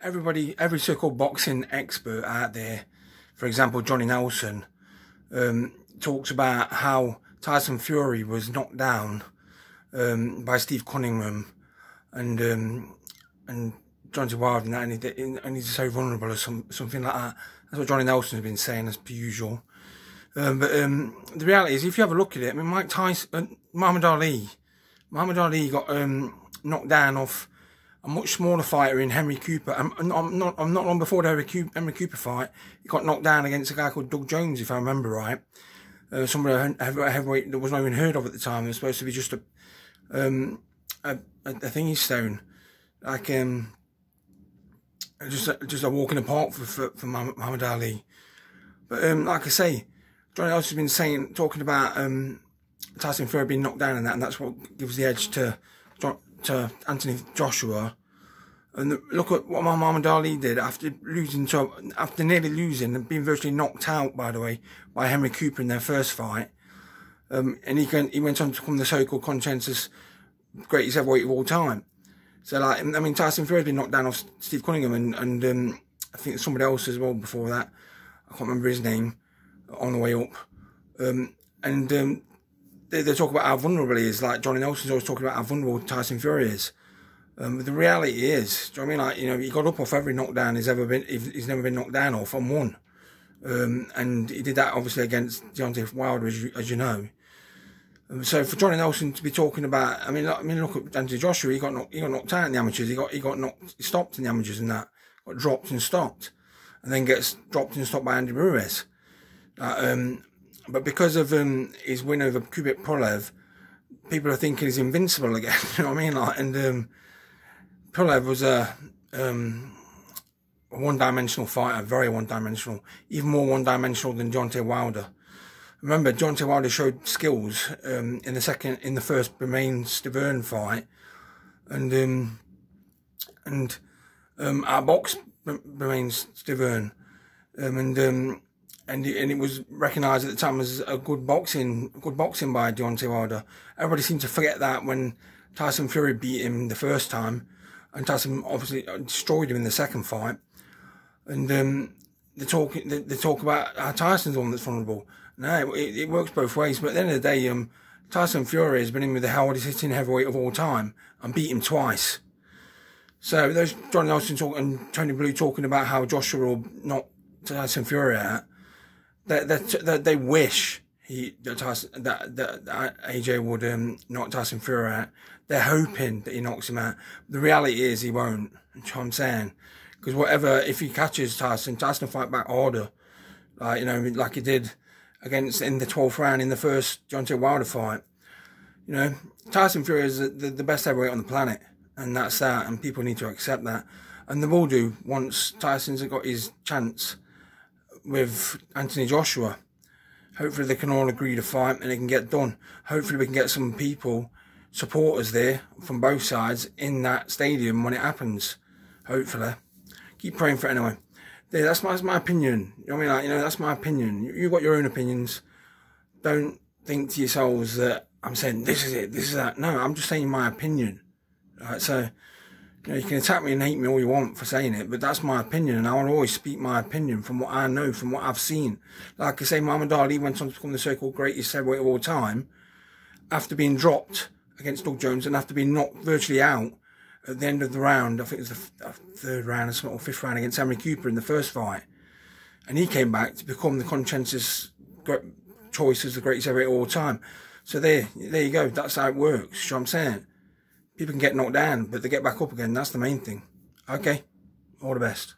every so-called boxing expert out there, for example, Johnny Nelson, talks about how Tyson Fury was knocked down by Steve Cunningham and Deontay Wilder, and he's so vulnerable or something like that. That's what Johnny Nelson's been saying, as per usual. But the reality is, if you have a look at it, I mean, Mike Tyson, Muhammad Ali got knocked down off a much smaller fighter in Henry Cooper. I'm not long before the Henry Cooper fight, he got knocked down against a guy called Doug Jones, if I remember right. Somebody heavyweight that was not even heard of at the time. It was supposed to be just a thingy stone, like just a walk in the park for Muhammad Ali. But like I say, Johnny Nelson's been talking about Tyson Fury being knocked down and that's what gives the edge to Anthony Joshua. And look at what Muhammad Ali did after nearly losing and being virtually knocked out, by the way, by Henry Cooper in their first fight. And he went on to become the so-called consensus greatest heavyweight of all time. So, like, I mean, Tyson Fury's been knocked down off Steve Cunningham and I think somebody else as well before that. I can't remember his name, on the way up. They talk about how vulnerable he is. Like, Johnny Nelson's always talking about how vulnerable Tyson Fury is. But the reality is, do you know what I mean? Like, you know, he got up off every knockdown he's never been knocked down off and won. And he did that obviously against Deontay Wilder, as you know. So for Johnny Nelson to be talking about, I mean, look at Anthony Joshua. He got knocked out in the amateurs. He got stopped in the amateurs and that. Got dropped and stopped, and then gets dropped and stopped by Andy Ruiz. But because of his win over Kubrat Pulev, people are thinking he's invincible again. You know what I mean? Like, and Pulev was a one-dimensional fighter, very one-dimensional, even more one-dimensional than Deontay Wilder. Remember, Deontay Wilder showed skills in the first Bermane-Stiverne fight, and outboxed Bermane-Stiverne, and it was recognised at the time as a good boxing by Deontay Wilder. Everybody seemed to forget that when Tyson Fury beat him the first time, and Tyson obviously destroyed him in the second fight. And they talk about how Tyson's the one that's vulnerable. No, it works both ways. But at the end of the day, Tyson Fury has been in with the hardest hitting heavyweight of all time and beat him twice. So those Johnny Nelson and Tony Bellew talking about how Joshua will knock Tyson Fury out, they wish that AJ would knock Tyson Fury out. They're hoping that he knocks him out. The reality is he won't. That's what I'm saying. Because if he catches Tyson will fight back harder, like, you know, like he did in the 12th round in the first Deontay Wilder fight. You know, Tyson Fury is the best heavyweight on the planet, and that's that, and people need to accept that. And they will do once Tyson's got his chance with Anthony Joshua. Hopefully they can all agree to fight and it can get done. Hopefully we can get some supporters there from both sides in that stadium when it happens. Hopefully. Keep praying for it anyway. That's my opinion. You know what I mean? Like, you know, that's my opinion. You've got your own opinions. Don't think to yourselves that I'm saying this is it, this is that. No, I'm just saying my opinion. Right? So, you know, you can attack me and hate me all you want for saying it, but that's my opinion, and I will always speak my opinion from what I know, from what I've seen. Like I say, Muhammad Ali went on to become the so-called greatest heavyweight of all time after being dropped against Doug Jones and after being knocked virtually out at the end of the round. I think it was the third round or fifth round against Henry Cooper in the first fight. And he came back to become the consensus choice as the greatest heavyweight of all time. So there you go. That's how it works. You know what I'm saying? People can get knocked down, but they get back up again. That's the main thing. Okay? All the best.